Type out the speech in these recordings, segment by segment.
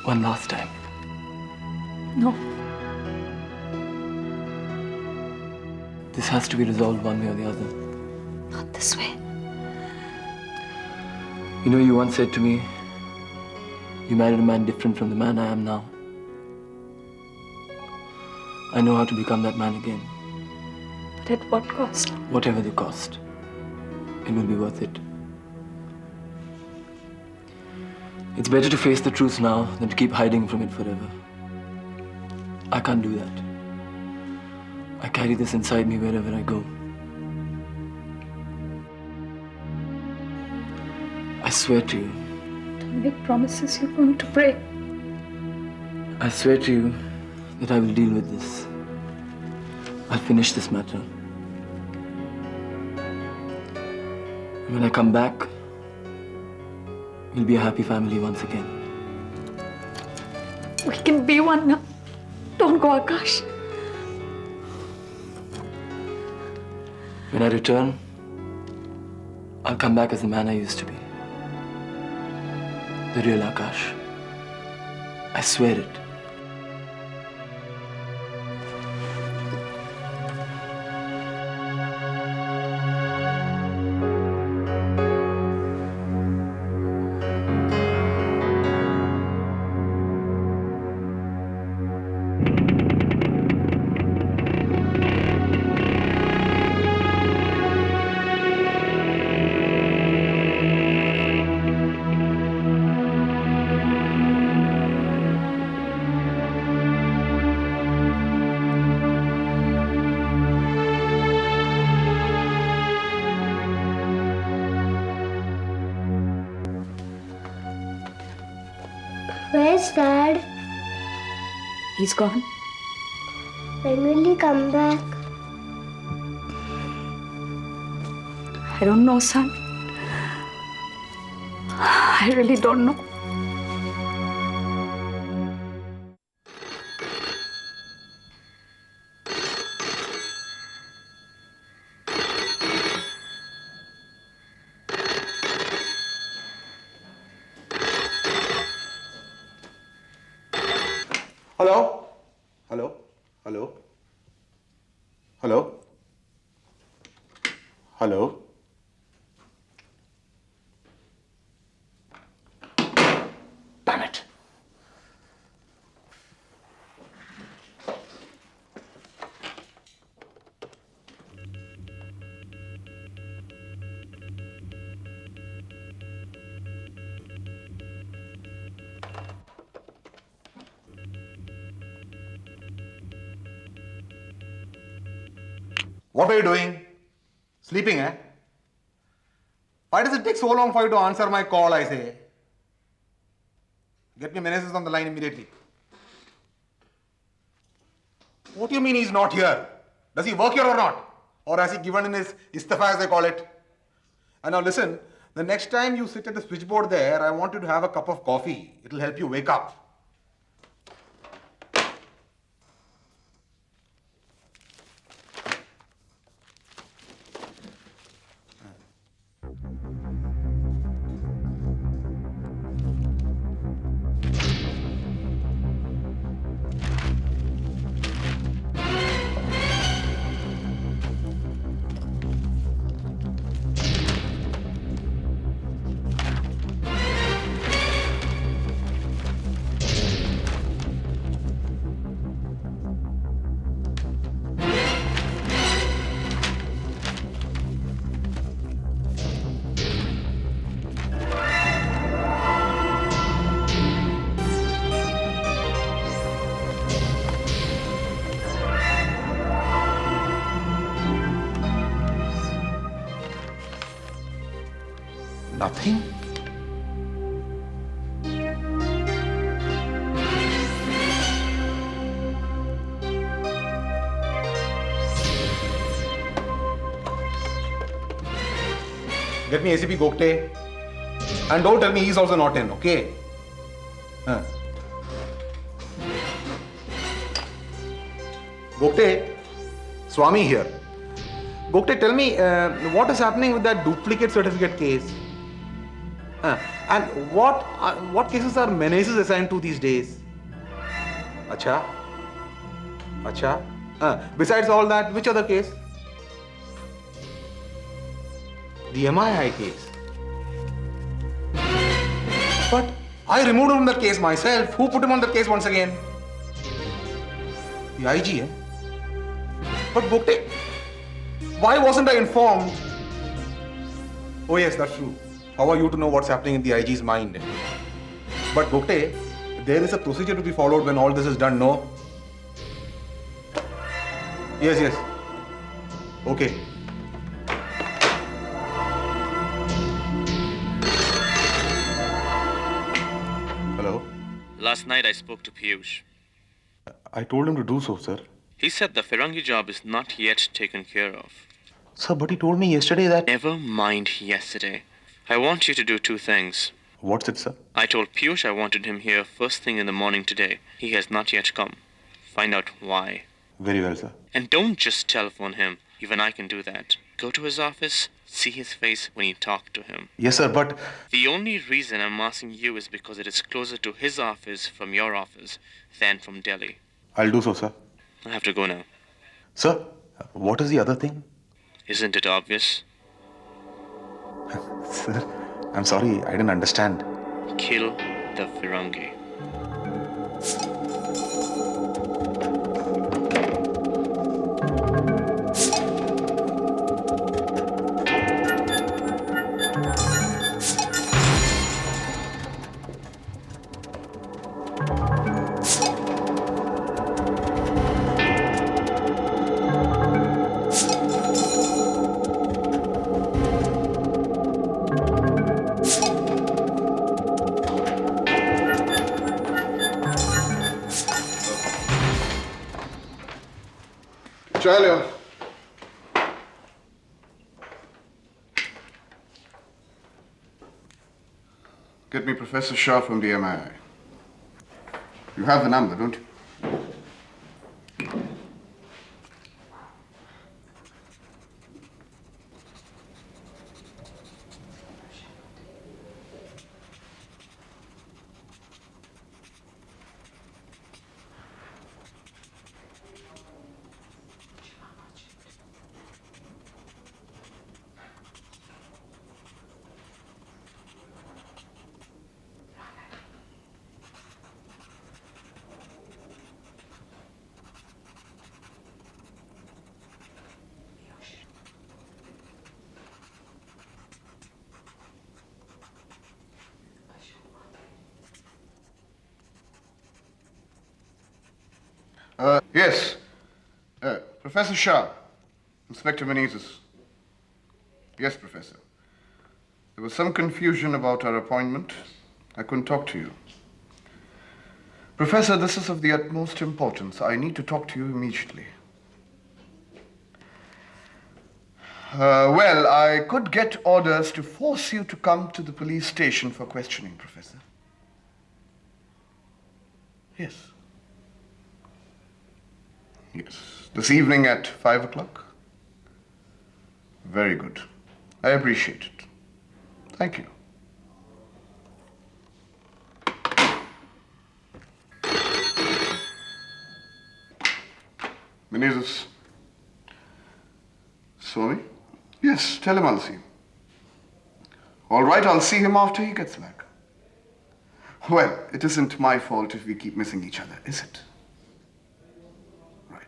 One last time. No. This has to be resolved one way or the other. Not this way. You know, you once said to me, you married a man different from the man I am now. I know how to become that man again. But at what cost? Whatever the cost, it will be worth it. It's better to face the truth now than to keep hiding from it forever. I can't do that. I carry this inside me wherever I go. I swear to you. Don't make promises you're going to break. I swear to you that I will deal with this. I'll finish this matter. And when I come back, we'll be a happy family once again. We can be one now. Don't go, Akash. When I return, I'll come back as the man I used to be. The real Akash. I swear it. Where's Dad? He's gone. When will he come back? I don't know, son. I really don't know. Hello? Hello? Hello? Hello? Hello? Damn it. What are you doing? Sleeping, eh? Why does it take so long for you to answer my call, I say? Get me Meneses on the line immediately. What do you mean he's not here? Does he work here or not? Or has he given in his istifa, as they call it? And now listen, the next time you sit at the switchboard there, I want you to have a cup of coffee. It'll help you wake up. Nothing? Get me ACP Gokte. And don't tell me he's also not in, okay? Gokte, Swami here. Gokte, tell me, what is happening with that duplicate certificate case? And what cases are menaces assigned to these days? Acha? Besides all that, which other case? The MII case. But I removed him from the case myself. Who put him on the case once again? The IG, eh? But Bhogte, why wasn't I informed? Oh yes, that's true. How are you to know what's happening in the IG's mind? But Bhogte, there is a procedure to be followed when all this is done, no? Yes. Okay. Hello? Last night I spoke to Piyush. I told him to do so, sir. He said the Firangi job is not yet taken care of. Sir, but he told me yesterday that... Never mind yesterday. I want you to do two things. What's it, sir? I told Piyush I wanted him here first thing in the morning today. He has not yet come. Find out why. Very well, sir. And don't just telephone him. Even I can do that. Go to his office, see his face when you talk to him. Yes, sir, but... The only reason I'm asking you is because it is closer to his office from your office than from Delhi. I'll do so, sir. I have to go now. Sir, what is the other thing? Isn't it obvious? Sir, I'm sorry, I didn't understand. Kill the Firangi. Charlie. Get me Professor Shah from the MII. You have the number, don't you? Yes. Professor Shah, Inspector Menezes. Yes, Professor. There was some confusion about our appointment. I couldn't talk to you. Professor, this is of the utmost importance. I need to talk to you immediately. Well, I could get orders to force you to come to the police station for questioning, Professor. Yes. Yes. This evening at 5 o'clock? Very good. I appreciate it. Thank you. Menezes. Swami? Yes, tell him I'll see him. All right, I'll see him after he gets back. Well, it isn't my fault if we keep missing each other, is it? Right.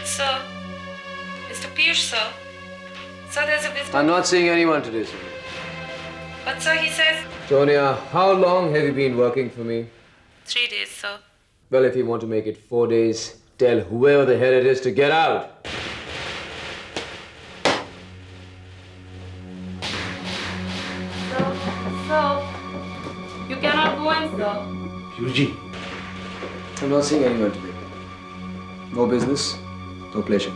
Sir, Mr. Piyush, sir. Sir, there's a visitor. I'm not seeing anyone today, sir. But sir, he says Tonya, how long have you been working for me? 3 days, sir. Well, if you want to make it 4 days, tell whoever the hell it is to get out. Sir, you can time, sir. Yuji. I'm not seeing anyone today. No business, no pleasure.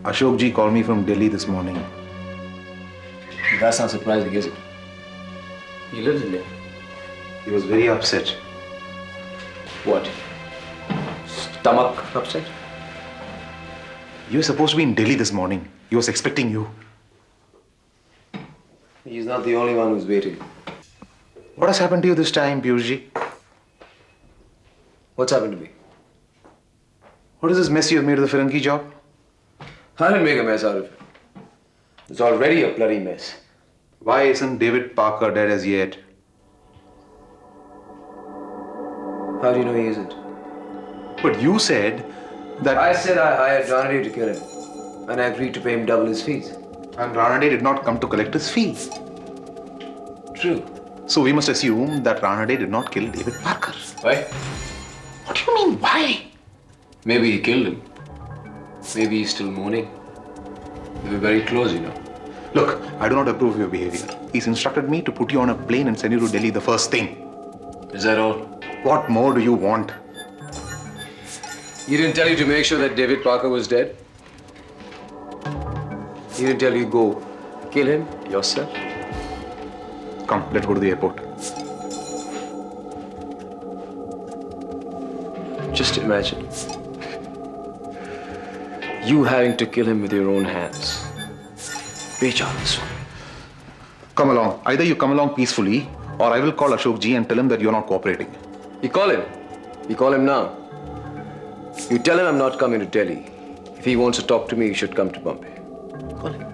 Ashok ji called me from Delhi this morning. That's not surprising, is it? He lives in there. He was very upset. What? Stomach upset? You were supposed to be in Delhi this morning. He was expecting you. He's not the only one who's waiting. What has happened to you this time, Piyush ji? What's happened to me? What is this mess you have made of the Firangi job? I didn't make a mess out of it. It's already a bloody mess. Why isn't David Parker dead as yet? How do you know he isn't? But you said that... I said I hired Ranade to kill him. And I agreed to pay him double his fees. And Ranade did not come to collect his fees. True. So we must assume that Ranade did not kill David Parker. Why? What do you mean, why? Maybe he killed him. Maybe he's still mourning. They were very close, you know. Look, I do not approve of your behavior. He's instructed me to put you on a plane and send you to Delhi the first thing. Is that all? What more do you want? He didn't tell you to make sure that David Parker was dead? He didn't tell you go kill him yourself? Come, let's go to the airport. Just imagine. You having to kill him with your own hands. Reach out this one. Come along. Either you come along peacefully, or I will call Ashok ji and tell him that you're not cooperating. You call him. You call him now. You tell him I'm not coming to Delhi. If he wants to talk to me, he should come to Bombay. Call him.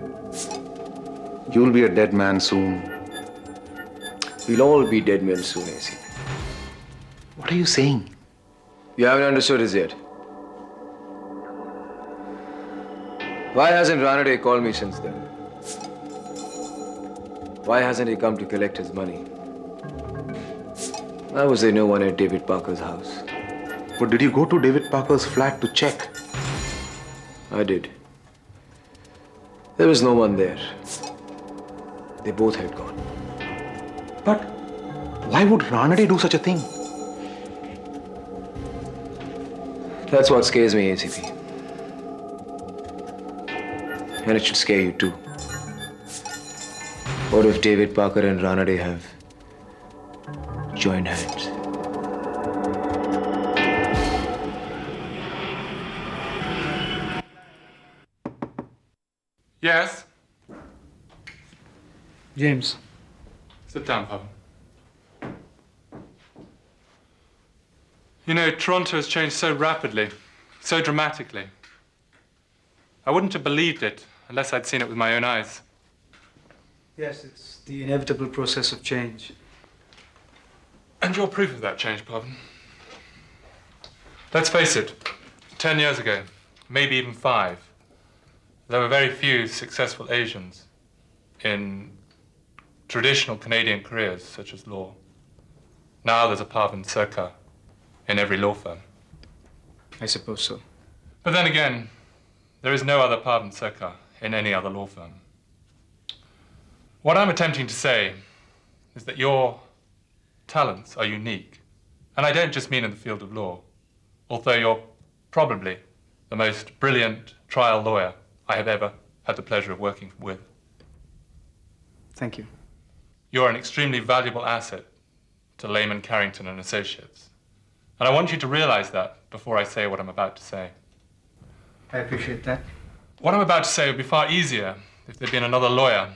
You'll be a dead man soon. We'll all be dead men soon, AC. What are you saying? You haven't understood this yet. Why hasn't Ranade called me since then? Why hasn't he come to collect his money? Why was there no one at David Parker's house? But did you go to David Parker's flat to check? I did. There was no one there. They both had gone. But why would Ranade do such a thing? That's what scares me, ACP. And it should scare you too. What if David Parker and Ranade have joined hands? Yes? James. Sit down, Pavan. You know, Toronto has changed so rapidly, so dramatically. I wouldn't have believed it unless I'd seen it with my own eyes. Yes, it's the inevitable process of change. And you're proof of that change, Pavan. Let's face it, 10 years ago, maybe even 5, there were very few successful Asians in traditional Canadian careers such as law. Now there's a Pavan Sarkar in every law firm. I suppose so. But then again, there is no other Pavan Sarkar in any other law firm. What I'm attempting to say is that your talents are unique. And I don't just mean in the field of law, although you're probably the most brilliant trial lawyer I have ever had the pleasure of working with. Thank you. You're an extremely valuable asset to Lehman Carrington and Associates. And I want you to realize that before I say what I'm about to say. I appreciate that. What I'm about to say would be far easier if there'd been another lawyer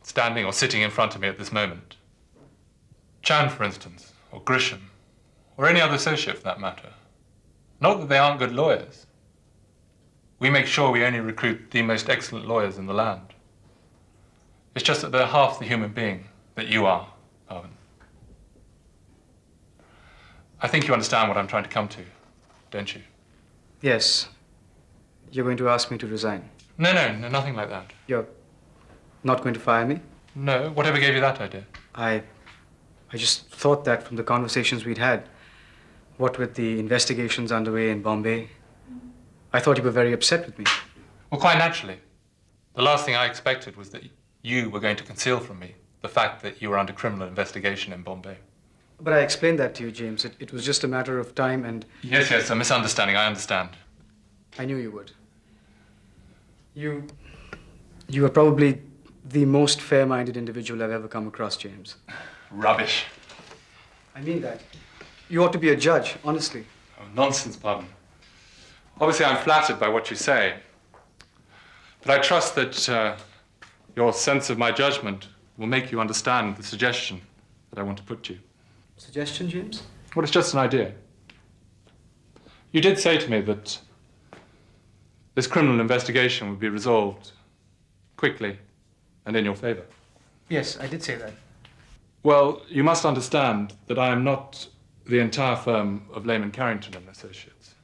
standing or sitting in front of me at this moment. Chan, for instance, or Grisham, or any other associate for that matter. Not that they aren't good lawyers. We make sure we only recruit the most excellent lawyers in the land. It's just that they're half the human being that you are, Pavan. I think you understand what I'm trying to come to, don't you? Yes. You're going to ask me to resign. No, nothing like that. You're not going to fire me? No, whatever gave you that idea? I just thought that from the conversations we'd had, what with the investigations underway in Bombay, I thought you were very upset with me. Well, quite naturally. The last thing I expected was that you were going to conceal from me the fact that you were under criminal investigation in Bombay. But I explained that to you, James. It was just a matter of time and... Yes, a misunderstanding, I understand. I knew you would. You are probably the most fair-minded individual I've ever come across, James. Rubbish. I mean that. You ought to be a judge, honestly. Oh, nonsense, pardon. Obviously, I'm flattered by what you say. But I trust that your sense of my judgment will make you understand the suggestion that I want to put to you. Suggestion, James? Well, it's just an idea. You did say to me that this criminal investigation would be resolved quickly and in your favor. Yes, I did say that. Well, you must understand that I am not the entire firm of Lehman Carrington and Associates.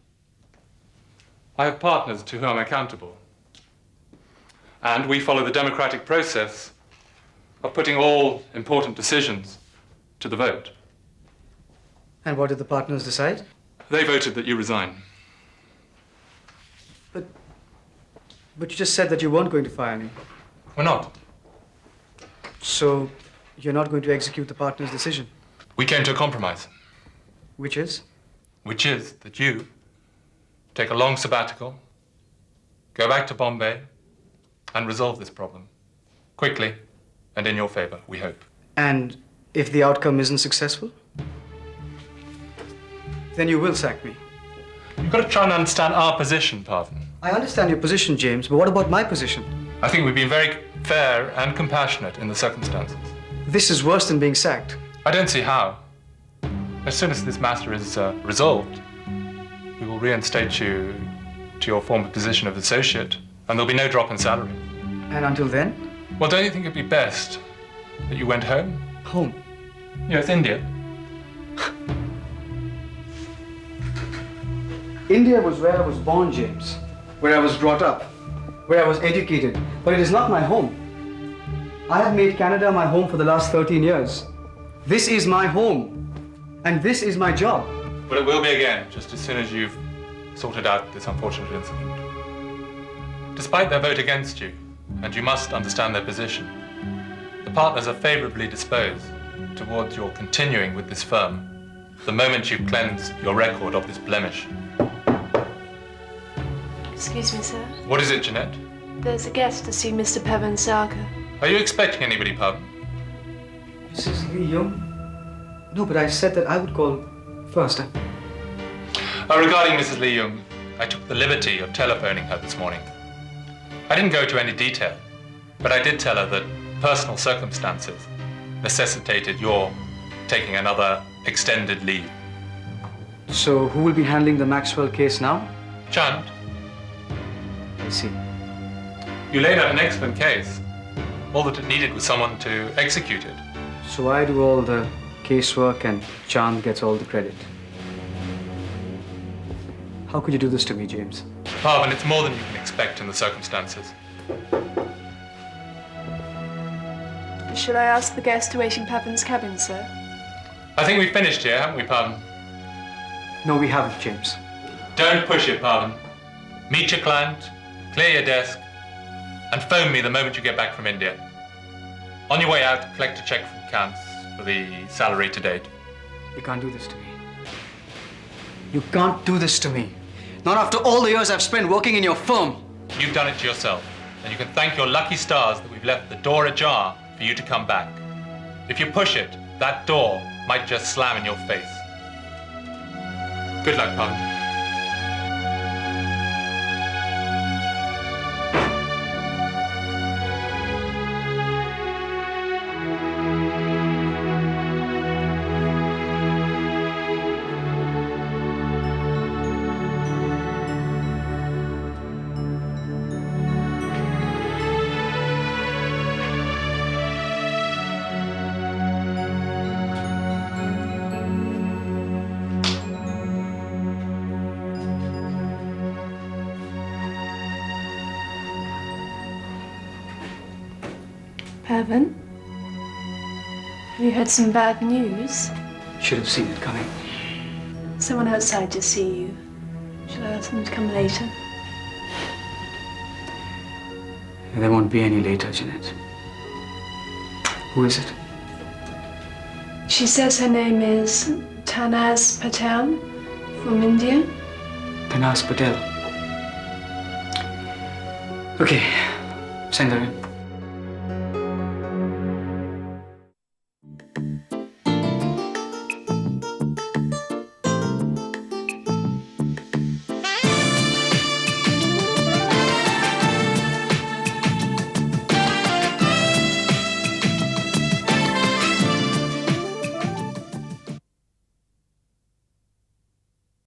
I have partners to whom I'm accountable. And we follow the democratic process of putting all important decisions to the vote. And what did the partners decide? They voted that you resign. But you just said that you weren't going to fire me. We're not. So you're not going to execute the partners' decision? We came to a compromise. Which is? Which is that you take a long sabbatical, go back to Bombay, and resolve this problem. Quickly, and in your favor, we hope. And if the outcome isn't successful? Then you will sack me. You've got to try and understand our position, Parvin. I understand your position, James, but what about my position? I think we've been very fair and compassionate in the circumstances. This is worse than being sacked. I don't see how. As soon as this matter is resolved, we will reinstate you to your former position of associate, and there'll be no drop in salary. And until then? Well, don't you think it'd be best that you went home? Home? Yes, India. India was where I was born, James. Where I was brought up. Where I was educated. But it is not my home. I have made Canada my home for the last 13 years. This is my home. And this is my job. But it will be again, just as soon as you've sorted out this unfortunate incident. Despite their vote against you, and you must understand their position, the partners are favorably disposed towards your continuing with this firm the moment you've cleansed your record of this blemish. Excuse me, sir. What is it, Jeanette? There's a guest to see Mr. Pavan Sarkar. Are you expecting anybody, Pavan? Mrs. Lee Young? No, but I said that I would call first. Regarding Mrs. Lee Young, I took the liberty of telephoning her this morning. I didn't go to any detail, but I did tell her that personal circumstances necessitated your taking another extended leave. So who will be handling the Maxwell case now? Chand. I see. You laid out an excellent case. All that it needed was someone to execute it. So I do all the casework and Chand gets all the credit. How could you do this to me, James? Parvin, it's more than you can expect in the circumstances. Should I ask the guest to wait in Pavan's cabin, sir? I think we've finished here, haven't we, Parvin? No, we haven't, James. Don't push it, Parvin. Meet your client, clear your desk, and phone me the moment you get back from India. On your way out, collect a check from accounts for the salary to date. You can't do this to me. You can't do this to me. Not after all the years I've spent working in your firm. You've done it to yourself, and you can thank your lucky stars that we've left the door ajar for you to come back. If you push it, that door might just slam in your face. Good luck, Parvin. Pavan? You had some bad news. Should have seen it coming. Someone outside to see you. Shall I ask them to come later? There won't be any later, Jeanette. Who is it? She says her name is Tanaz Patel from India. Tanaz Patel. Okay, send her in.